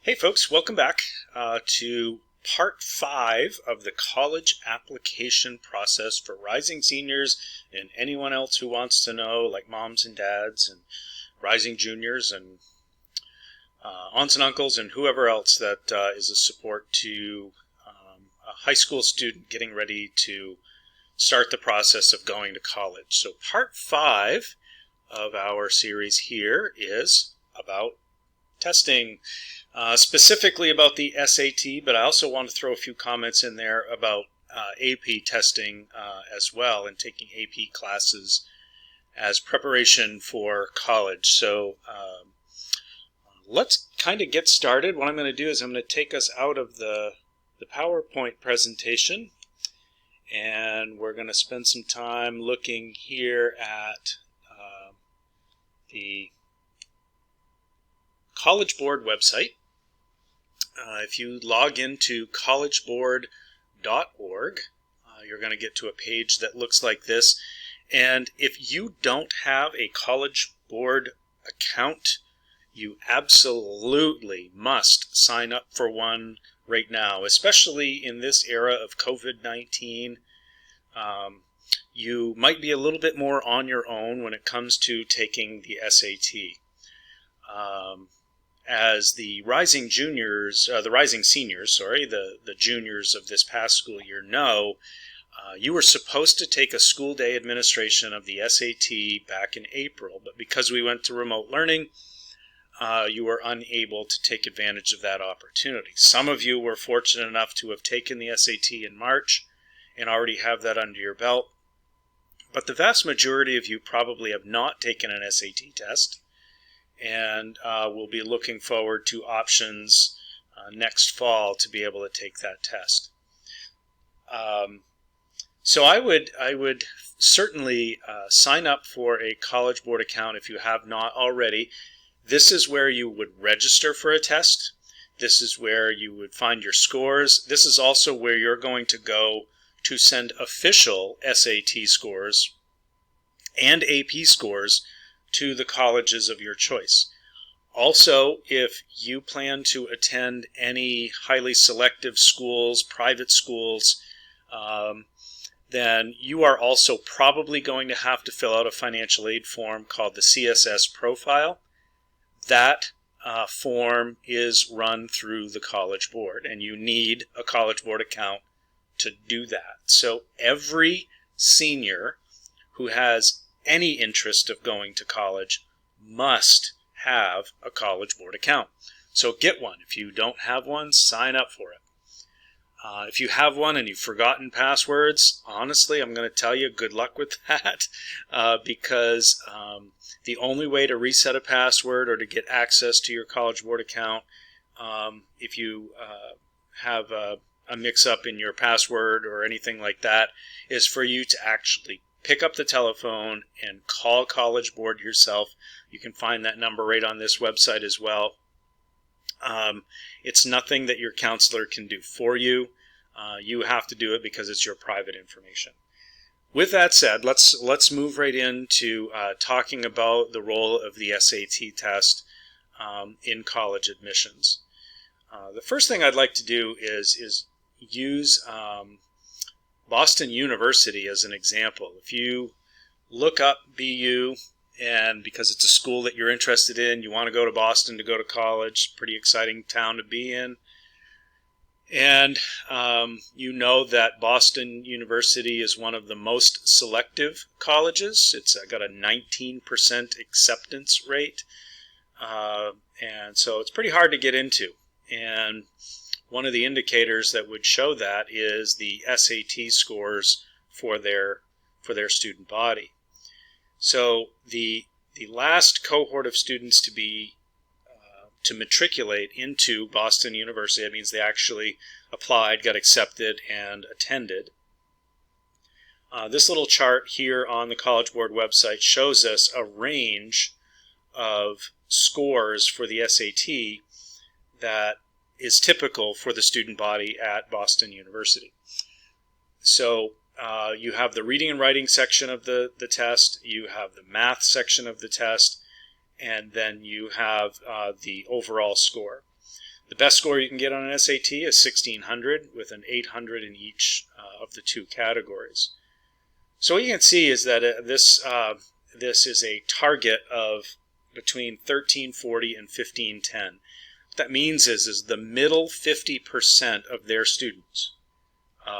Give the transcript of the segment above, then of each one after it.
Hey folks, welcome back to part 5 of the college application process for rising seniors and anyone else who wants to know, like moms and dads and rising juniors and aunts and uncles and whoever else that is a support to a high school student getting ready to start the process of going to college. So part 5 of our series here is about testing. Specifically about the SAT, but I also want to throw a few comments in there about AP testing as well, and taking AP classes as preparation for college. So let's kind of get started. What I'm going to do is I'm going to take us out of the PowerPoint presentation, and we're going to spend some time looking here at the College Board website. If you log into collegeboard.org, you're going to get to a page that looks like this. And if you don't have a College Board account, you absolutely must sign up for one right now, especially in this era of COVID-19. You might be a little bit more on your own when it comes to taking the SAT. As the rising seniors, the juniors of this past school year know, you were supposed to take a school day administration of the SAT back in April, but because we went to remote learning, you were unable to take advantage of that opportunity. Some of you were fortunate enough to have taken the SAT in March and already have that under your belt, but the vast majority of you probably have not taken an SAT test, and we'll be looking forward to options next fall to be able to take that test. So I would certainly sign up for a College Board account if you have not already. This is where you would register for a test. This is where you would find your scores. This is also where you're going to go to send official SAT scores and AP scores to the colleges of your choice. Also, if you plan to attend any highly selective schools, private schools, then you are also probably going to have to fill out a financial aid form called the CSS profile. That form is run through the College Board, and you need a College Board account to do that. So every senior who has any interest of going to college must have a College Board account. So get one. If you don't have one, sign up for it. If you have one and you've forgotten passwords, honestly, I'm going to tell you good luck with that because the only way to reset a password or to get access to your College Board account, if you have a mix-up in your password or anything like that, is for you to actually pick up the telephone and call College Board yourself. You can find that number right on this website as well. It's nothing that your counselor can do for you. You have to do it because it's your private information. With that said, let's move right into talking about the role of the SAT test in college admissions. The first thing I'd like to do is use Boston University as an example. If you look up BU, and because it's a school that you're interested in, you want to go to Boston to go to college, pretty exciting town to be in, and you know that Boston University is one of the most selective colleges. It's got a 19% acceptance rate, and so it's pretty hard to get into. And one of the indicators that would show that is the SAT scores for their student body. So the last cohort of students to matriculate into Boston University, that means they actually applied, got accepted, and attended. This little chart here on the College Board website shows us a range of scores for the SAT that is typical for the student body at Boston University. So you have the reading and writing section of the test, you have the math section of the test, and then you have the overall score. The best score you can get on an SAT is 1600 with an 800 in each of the two categories. So what you can see is that this is a target of between 1340 and 1510. What that means is the middle 50% of their students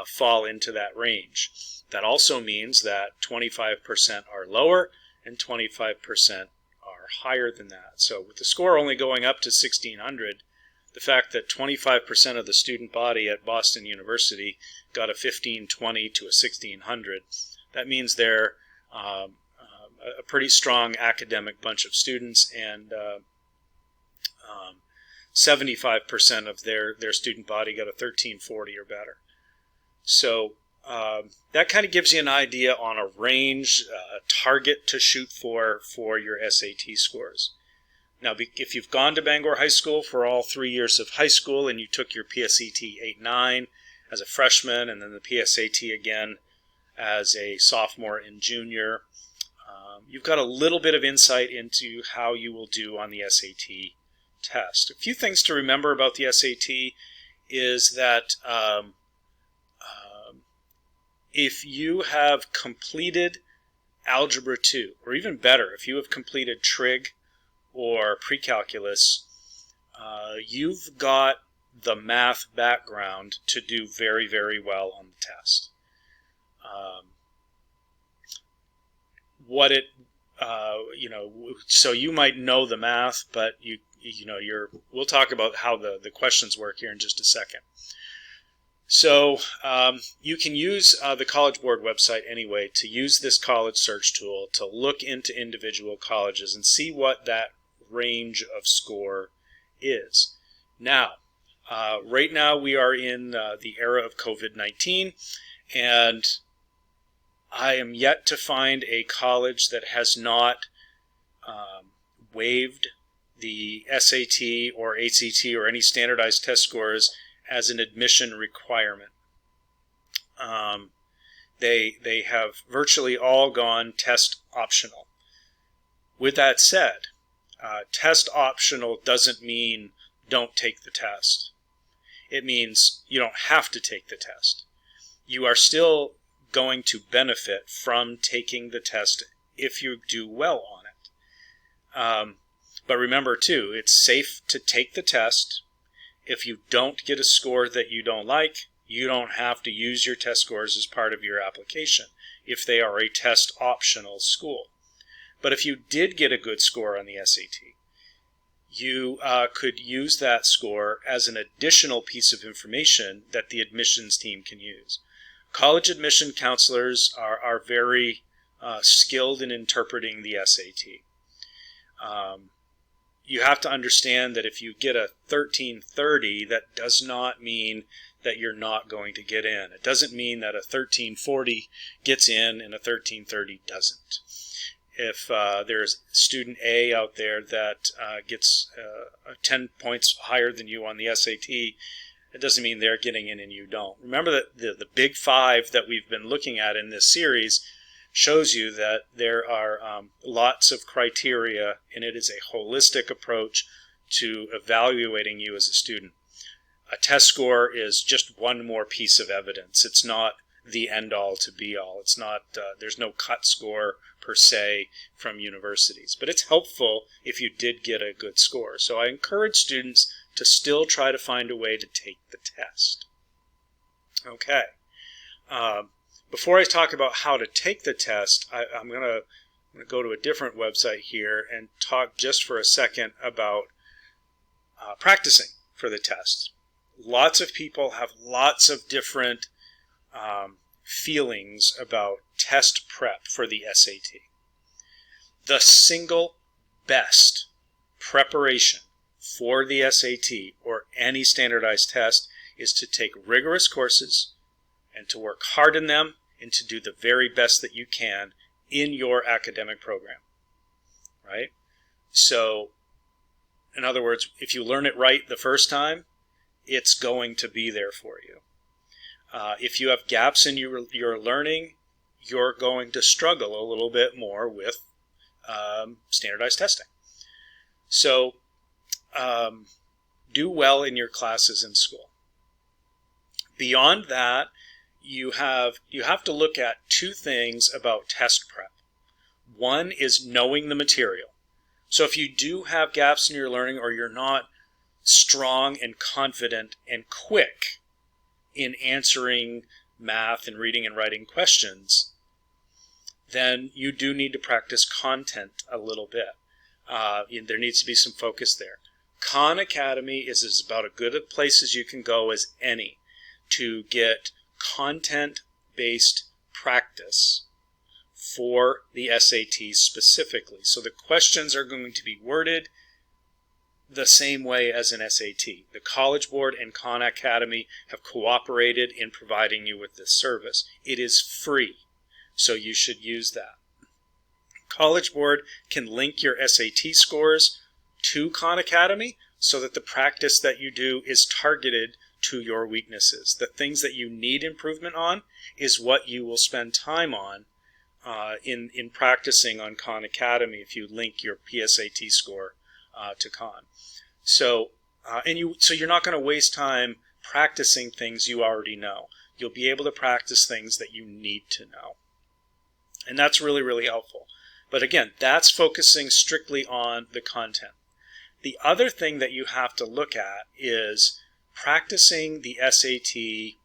fall into that range. That also means that 25% are lower and 25% are higher than that. So with the score only going up to 1600, the fact that 25% of the student body at Boston University got a 1520 to a 1600, that means they're a pretty strong academic bunch of students, and 75% of their student body got a 1340 or better. So that kind of gives you an idea on a range, a target to shoot for your SAT scores. Now, if you've gone to Bangor High School for all 3 years of high school and you took your PSAT 8-9 as a freshman and then the PSAT again as a sophomore and junior, you've got a little bit of insight into how you will do on the SAT test. A few things to remember about the SAT is that if you have completed Algebra 2, or even better, if you have completed Trig or Pre-Calculus, you've got the math background to do very, very well on the test. So you might know the math, but we'll talk about how the questions work here in just a second. So you can use the College Board website anyway to use this college search tool to look into individual colleges and see what that range of score is. Now, right now we are in the era of COVID-19, and I am yet to find a college that has not waived the SAT or ACT or any standardized test scores as an admission requirement. They have virtually all gone test optional. With that said, test optional doesn't mean don't take the test. It means you don't have to take the test. You are still going to benefit from taking the test if you do well on it. But remember too, it's safe to take the test. If you don't get a score that you don't like, you don't have to use your test scores as part of your application if they are a test optional school. But if you did get a good score on the SAT, you could use that score as an additional piece of information that the admissions team can use. College admission counselors are very skilled in interpreting the SAT. You have to understand that if you get a 1330, that does not mean that you're not going to get in. It doesn't mean that a 1340 gets in and a 1330 doesn't. If there's student A out there that gets 10 points higher than you on the SAT, it doesn't mean they're getting in and you don't. Remember that the big five that we've been looking at in this series shows you that there are lots of criteria, and it is a holistic approach to evaluating you as a student. A test score is just one more piece of evidence. It's not the end-all to be-all. It's not. There's no cut score per se from universities, but it's helpful if you did get a good score. So I encourage students to still try to find a way to take the test. Okay. Before I talk about how to take the test, I'm going to go to a different website here and talk just for a second about practicing for the test. Lots of people have lots of different feelings about test prep for the SAT. The single best preparation for the SAT or any standardized test is to take rigorous courses and to work hard in them and to do the very best that you can in your academic program, right? So, in other words, if you learn it right the first time, it's going to be there for you. If you have gaps in your learning, you're going to struggle a little bit more with standardized testing. So, do well in your classes in school. Beyond that, you have to look at two things about test prep. One is knowing the material. So if you do have gaps in your learning, or you're not strong and confident and quick in answering math and reading and writing questions, then you do need to practice content a little bit. There needs to be some focus there. Khan Academy is about as good a place as you can go as any to get content-based practice for the SAT specifically. So the questions are going to be worded the same way as an SAT. The College Board and Khan Academy have cooperated in providing you with this service. It is free, so you should use that. College Board can link your SAT scores to Khan Academy so that the practice that you do is targeted to your weaknesses. The things that you need improvement on is what you will spend time on in practicing on Khan Academy if you link your PSAT score to Khan. So you're not going to waste time practicing things you already know. You'll be able to practice things that you need to know. And that's really, really helpful. But again, that's focusing strictly on the content. The other thing that you have to look at is practicing the SAT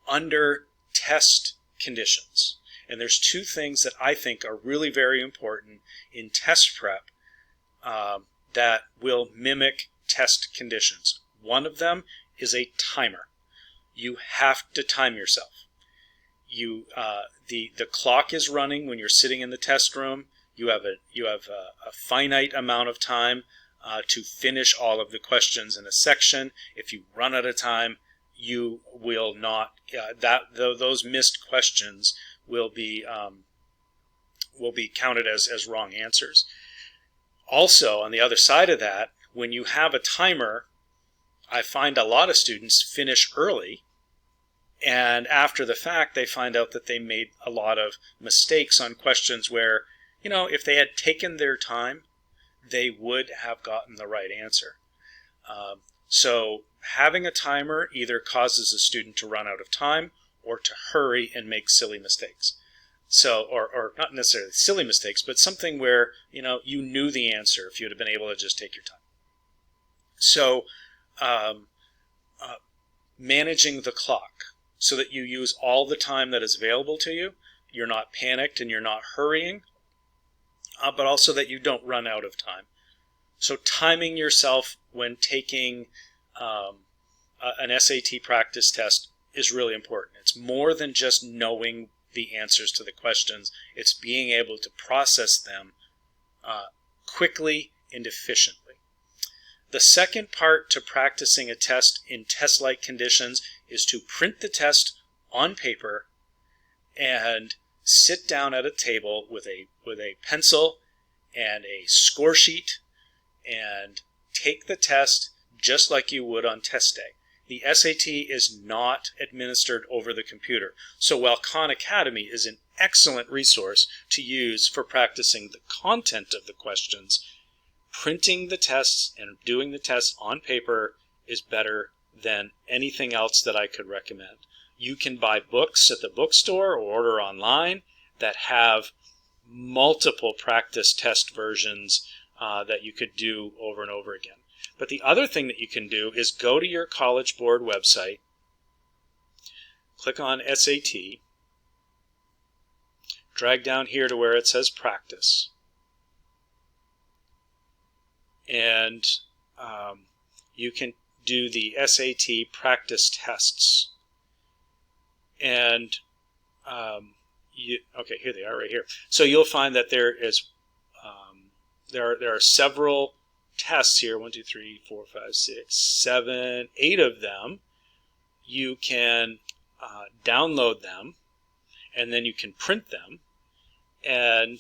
under test conditions. And there's two things that I think are really very important in test prep that will mimic test conditions. One of them is a timer. You have to time yourself. The clock is running when you're sitting in the test room. You have a finite amount of time to finish all of the questions in a section. If you run out of time, you will not. Those missed questions will be counted as wrong answers. Also, on the other side of that, when you have a timer, I find a lot of students finish early, and after the fact, they find out that they made a lot of mistakes on questions where, if they had taken their time, they would have gotten the right answer. So having a timer either causes a student to run out of time or to hurry and make silly mistakes. So, or not necessarily silly mistakes, but something where, you knew the answer if you'd have been able to just take your time. So, managing the clock so that you use all the time that is available to you. You're not panicked and you're not hurrying, but also that you don't run out of time. So timing yourself when taking an SAT practice test is really important. It's more than just knowing the answers to the questions. It's being able to process them quickly and efficiently. The second part to practicing a test in test-like conditions is to print the test on paper and sit down at a table with a pencil and a score sheet and take the test just like you would on test day. The SAT is not administered over the computer. So while Khan Academy is an excellent resource to use for practicing the content of the questions, printing the tests and doing the tests on paper is better than anything else that I could recommend. You can buy books at the bookstore or order online that have multiple practice test versions that you could do over and over again. But the other thing that you can do is go to your College Board website, click on SAT, drag down here to where it says practice, and you can do the SAT practice tests. And okay, here they are right here. So you'll find that there are several tests here, 1, 2, 3, 4, 5, 6, 7, 8 of them. You can download them, and then you can print them. And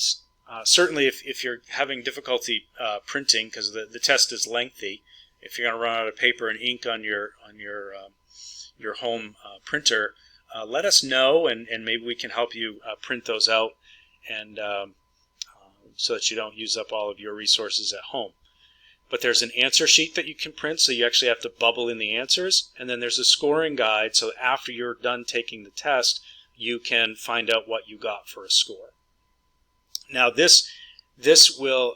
certainly if you're having difficulty printing because the test is lengthy, if you're going to run out of paper and ink on your home printer, let us know, and maybe we can help you print those out, and so that you don't use up all of your resources at home. but there's an answer sheet that you can print, so you actually have to bubble in the answers, and then there's a scoring guide, so after you're done taking the test, you can find out what you got for a score. Now this will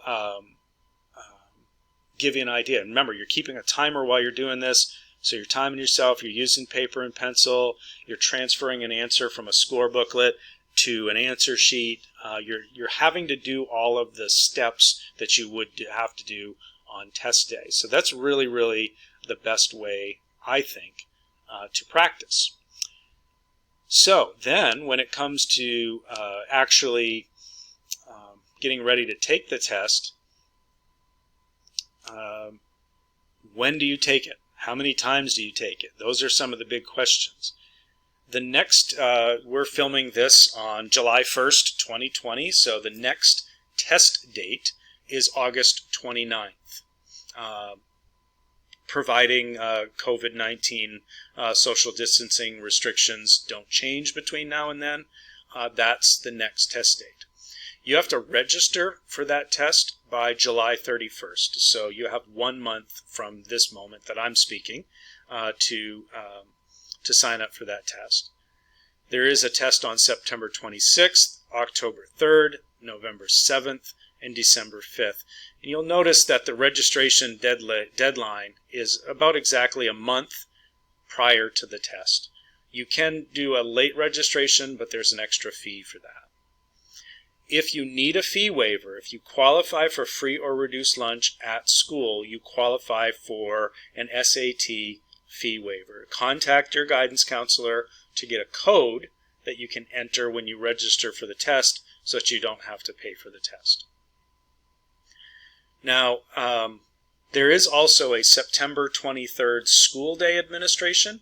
give you an idea. Remember, you're keeping a timer while you're doing this, so you're timing yourself, you're using paper and pencil, you're transferring an answer from a score booklet to an answer sheet. You're having to do all of the steps that you would have to do on test day. So that's really, really the best way, I think, to practice. So then when it comes to actually getting ready to take the test, when do you take it? How many times do you take it? Those are some of the big questions. The next, we're filming this on July 1st, 2020, so the next test date is August 29th, providing COVID-19 social distancing restrictions don't change between now and then. That's the next test date. You have to register for that test by July 31st, so you have 1 month from this moment that I'm speaking to sign up for that test. There is a test on September 26th, October 3rd, November 7th, and December 5th. And you'll notice that the registration deadline is about exactly a month prior to the test. You can do a late registration, but there's an extra fee for that. If you need a fee waiver, if you qualify for free or reduced lunch at school, you qualify for an SAT fee waiver. Contact your guidance counselor to get a code that you can enter when you register for the test so that you don't have to pay for the test. Now, there is also a September 23rd school day administration,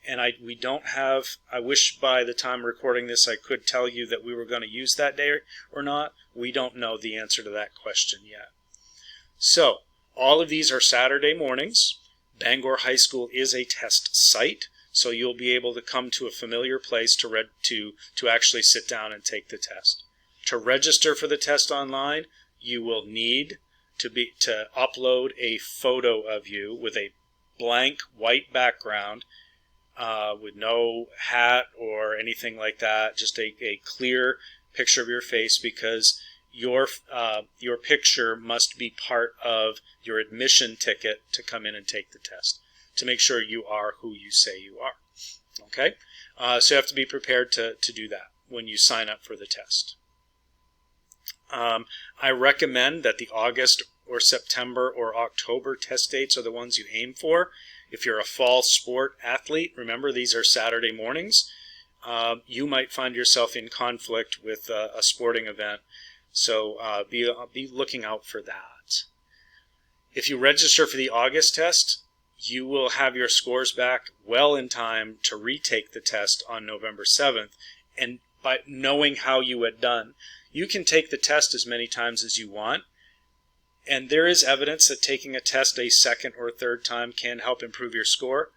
and we don't have, I wish by the time recording this I could tell you that we were going to use that day or not. We don't know the answer to that question yet. So, all of these are Saturday mornings. Bangor High School is a test site, so you'll be able to come to a familiar place to actually sit down and take the test. To register for the test online, you will need to upload a photo of you with a blank white background, with no hat or anything like that, just a clear picture of your face, because your picture must be part of your admission ticket to come in and take the test, to make sure you are who you say you are. Okay? So you have to be prepared to do that when you sign up for the test. I recommend that the August or September or October test dates are the ones you aim for. If you're a fall sport athlete, remember these are Saturday mornings, you might find yourself in conflict with a sporting event, so be looking out for that. If you register for the August test, you will have your scores back well in time to retake the test on November 7th, and by knowing how you had done. You can take the test as many times as you want, and there is evidence that taking a test a second or third time can help improve your score.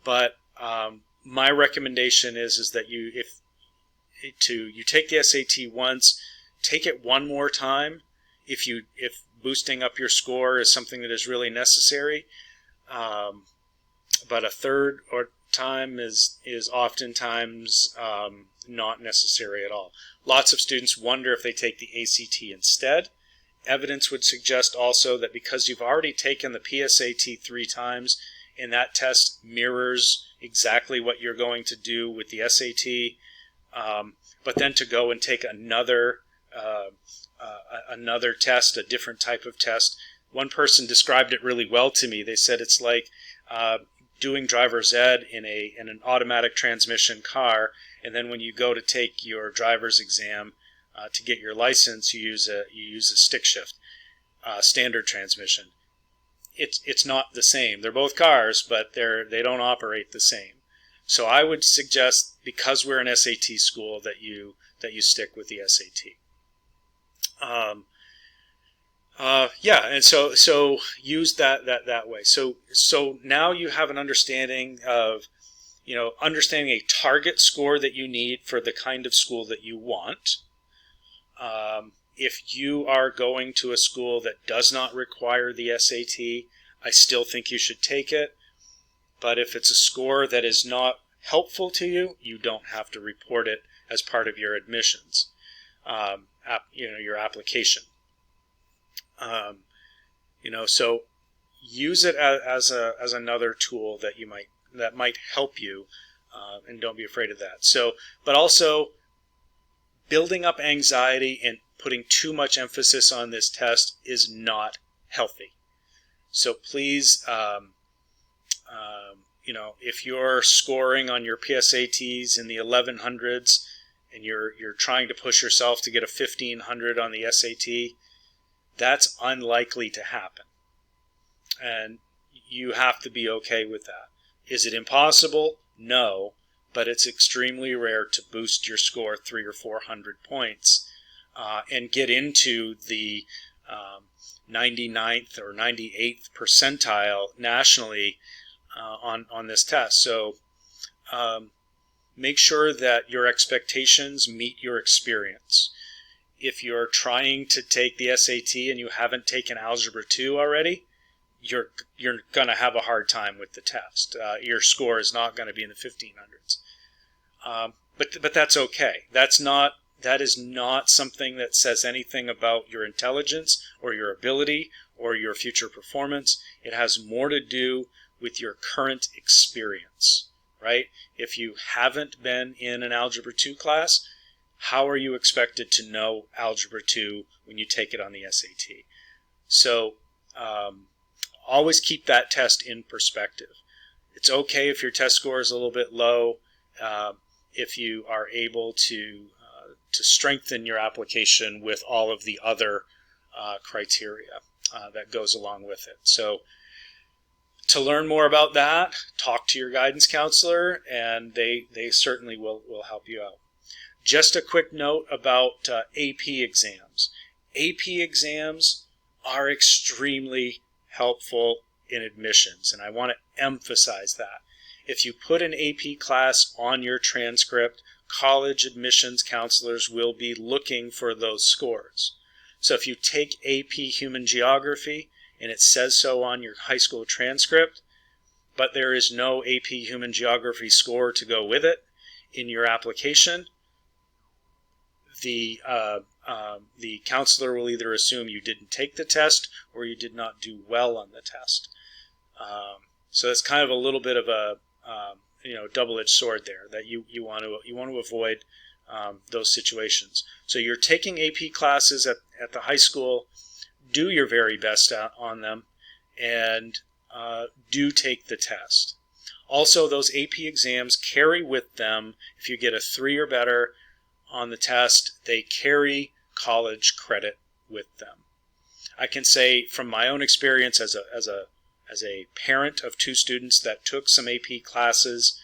But my recommendation is that you take the SAT once, take it one more time if boosting up your score is something that is really necessary. But a third or time is oftentimes not necessary at all. Lots of students wonder if they take the ACT instead. Evidence would suggest also that because you've already taken the PSAT 3 times and that test mirrors exactly what you're going to do with the SAT, but then to go and take another test, a different type of test. One person described it really well to me. They said it's like doing driver's ed in an automatic transmission car, and then when you go to take your driver's exam to get your license, you use a stick shift, standard transmission. It's not the same. They're both cars, but they don't operate the same. So I would suggest, because we're an SAT school, that you stick with the SAT. And so use that way. So now you have an understanding of, understanding a target score that you need for the kind of school that you want. If you are going to a school that does not require the SAT, I still think you should take it. But if it's a score that is not helpful to you, you don't have to report it as part of your admissions, your application. So use it as another tool that might help you, and don't be afraid of that. So, but also building up anxiety and putting too much emphasis on this test is not healthy. So please, if you're scoring on your PSATs in the 1100s and you're trying to push yourself to get a 1500 on the SAT, that's unlikely to happen. And you have to be okay with that. Is it impossible? No, but it's extremely rare to boost your score 300 or 400 points and get into the 99th or 98th percentile nationally on this test. So make sure that your expectations meet your experience. If you're trying to take the SAT and you haven't taken Algebra 2 already, you're going to have a hard time with the test. Your score is not going to be in the 1500s. But that's okay. That is not something that says anything about your intelligence or your ability or your future performance. It has more to do with your current experience, right? If you haven't been in an Algebra 2 class, how are you expected to know Algebra 2 when you take it on the SAT? So always keep that test in perspective. It's okay if your test score is a little bit low, if you are able to strengthen your application with all of the other criteria that goes along with it. So to learn more about that, talk to your guidance counselor, and they certainly will help you out. Just a quick note about AP exams. AP exams are extremely helpful in admissions, and I want to emphasize that. If you put an AP class on your transcript, college admissions counselors will be looking for those scores. So if you take AP Human Geography and it says so on your high school transcript, but there is no AP Human Geography score to go with it in your application, the counselor will either assume you didn't take the test or you did not do well on the test. So it's kind of a little bit of a double-edged sword there that you want to avoid those situations. So you're taking AP classes at the high school. Do your very best on them, and do take the test. Also, those AP exams carry with them, if you get a 3 or better on the test, they carry college credit with them. I can say from my own experience as a parent of 2 students that took some AP classes,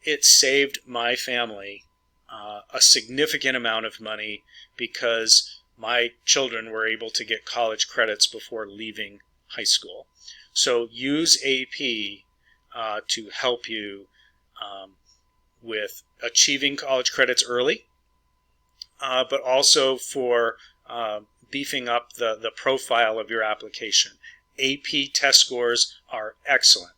it saved my family a significant amount of money because my children were able to get college credits before leaving high school. So use AP to help you with achieving college credits early, but also for beefing up the profile of your application. AP test scores are excellent.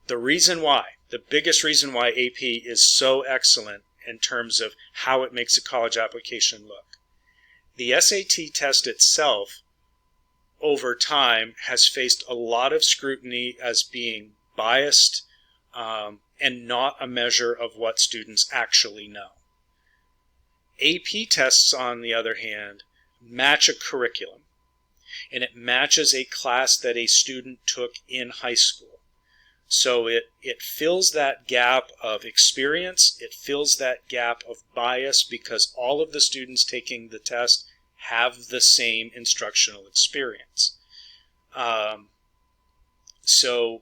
The biggest reason why AP is so excellent in terms of how it makes a college application look. The SAT test itself, over time, has faced a lot of scrutiny as being biased and not a measure of what students actually know. AP tests, on the other hand, match a curriculum, and it matches a class that a student took in high school. So it fills that gap of experience, it fills that gap of bias, because all of the students taking the test have the same instructional experience. So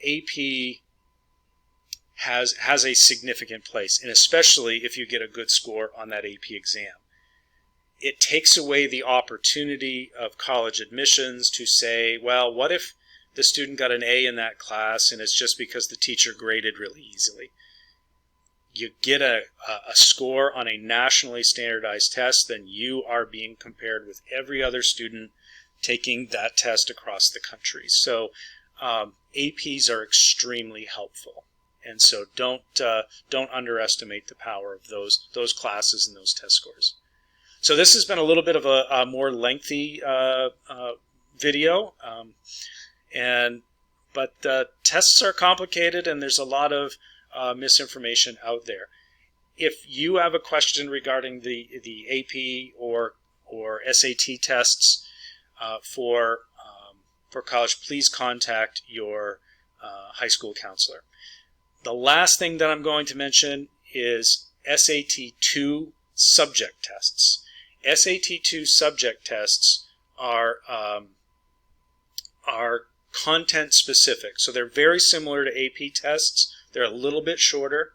AP has a significant place, and especially if you get a good score on that AP exam. It takes away the opportunity of college admissions to say, well, what if the student got an A in that class and it's just because the teacher graded really easily? you get a score on a nationally standardized test, then you are being compared with every other student taking that test across the country. So APs are extremely helpful, and so don't underestimate the power of those classes and those test scores. So this has been a little bit of a more lengthy video, but tests are complicated, and there's a lot of misinformation out there. If you have a question regarding the AP or SAT tests for college, please contact your high school counselor. The last thing that I'm going to mention is SAT-2 subject tests. SAT-2 subject tests are content specific, so they're very similar to AP tests. They're a little bit shorter.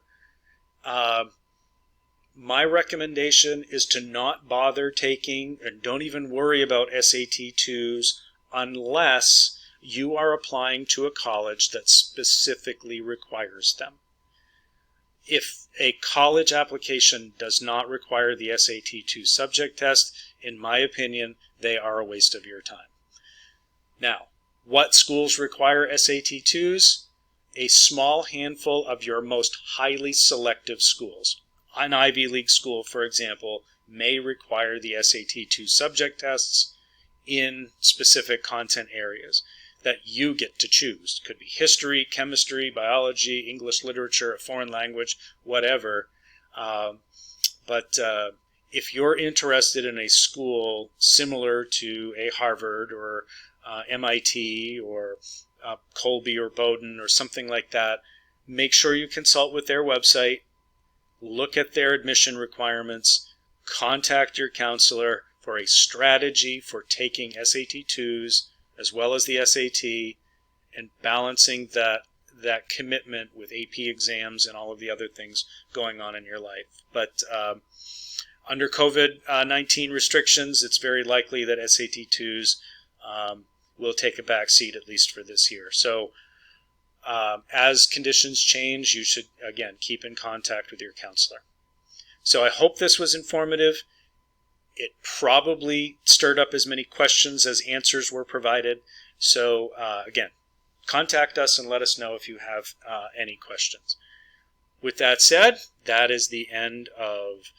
My recommendation is to not bother taking, and don't even worry about SAT-2s unless you are applying to a college that specifically requires them. If a college application does not require the SAT-2 subject test, in my opinion, they are a waste of your time. Now, what schools require SAT-2s? A small handful of your most highly selective schools. An Ivy League school, for example, may require the SAT-2 subject tests in specific content areas that you get to choose. It could be history, chemistry, biology, English literature, a foreign language, whatever. But if you're interested in a school similar to a Harvard or MIT or Colby or Bowdoin or something like that, make sure you consult with their website, look at their admission requirements, contact your counselor for a strategy for taking SAT-2s as well as the SAT, and balancing that commitment with AP exams and all of the other things going on in your life. But under COVID-19 restrictions, it's very likely that SAT-2s will take a back seat, at least for this year. So as conditions change, you should, again, keep in contact with your counselor. So I hope this was informative. It probably stirred up as many questions as answers were provided. So again, contact us and let us know if you have any questions. With that said, that is the end of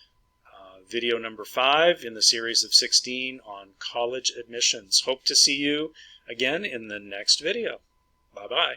video number 5 in the series of 16 on college admissions. Hope to see you again in the next video. Bye-bye.